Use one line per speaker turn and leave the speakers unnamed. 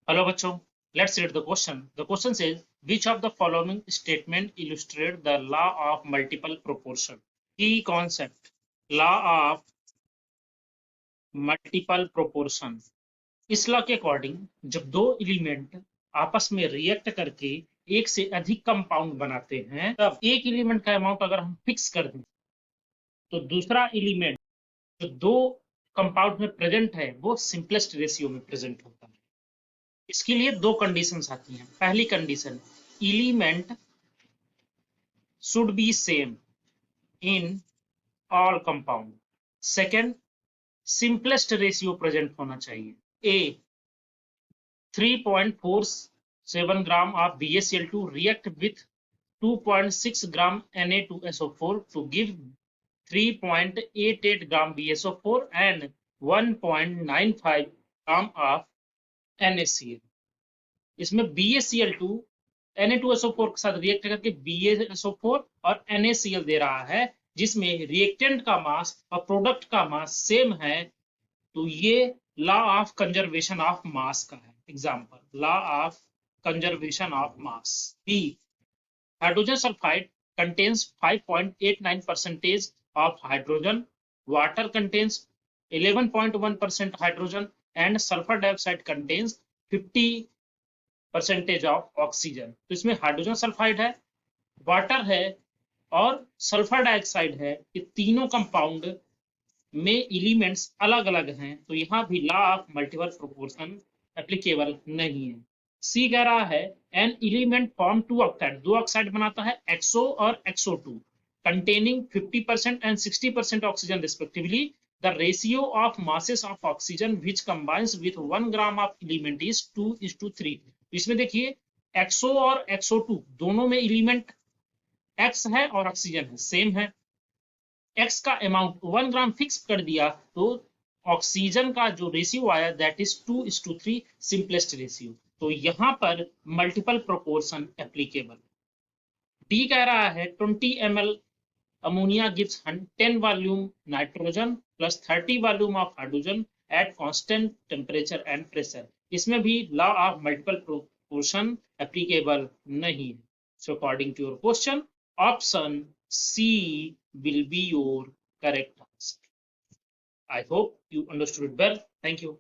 Hello bachcho, let's read the question. The question says, which of the following statement illustrate the law of multiple proportion? Key concept, law of multiple proportion. इस law के according जब दो element आपस में react करके एक से अधिक कंपाउंड बनाते हैं, तब एक एलिमेंट का अमाउंट अगर हम फिक्स कर दें तो दूसरा एलिमेंट जो दो कंपाउंड में प्रेजेंट है वो सिंपलेस्ट रेशियो में प्रेजेंट होता है। इसके लिए दो कंडीशंस आती हैं। पहली condition, element should be same in all compound. Second, simplest ratio present होना चाहिए। ए 3.47 gram of BaCl2 react with 2.6 gram Na2SO4 to give 3.88 gram BaSO4 and 1.95 gram of NaCl। इसमें BaCl2 Na2SO4 के साथ रिएक्ट करके BaSO4 और NaCl दे रहा है, जिसमें रिएक्टेंट का मास और प्रोडक्ट का मास सेम है। तो ये law of conservation of mass का है example, law of conservation of mass. B, hydrogen sulphide contains 5.89% of hydrogen, water contains 11.1% hydrogen and sulfur dioxide contains 50% of oxygen। तो इसमें हाइड्रोजन सल्फाइड है, water है और सल्फर डाइऑक्साइड है। ये तीनों कंपाउंड में एलिमेंट्स अलग अलग हैं, तो यहां भी law of multiple proportion applicable नहीं है। सी कह रहा है an element form two oxide, दो ऑक्साइड बनाता है XO और XO2 containing 50% and 60% oxygen respectively. The ratio of masses of oxygen which combines with 1 gram of element is 2:3। इसमें देखिए XO और XO2 दोनों में एलिमेंट X है और ऑक्सीजन है, सेम है। X का अमाउंट 1 ग्राम फिक्स कर दिया तो ऑक्सीजन का जो रेशियो आया दैट इज 2:3, सिंपलेस्ट रेशियो। तो यहां पर मल्टीपल प्रोपोर्शन एप्लीकेबल। डी कह रहा है 20 ml ammonia gives 10 volume nitrogen plus 30 volume of hydrogen at constant temperature and pressure. इसमें भी law of multiple proportion applicable नहीं है। So according to your question, option C will be your correct answer. I hope you understood it well. Thank you.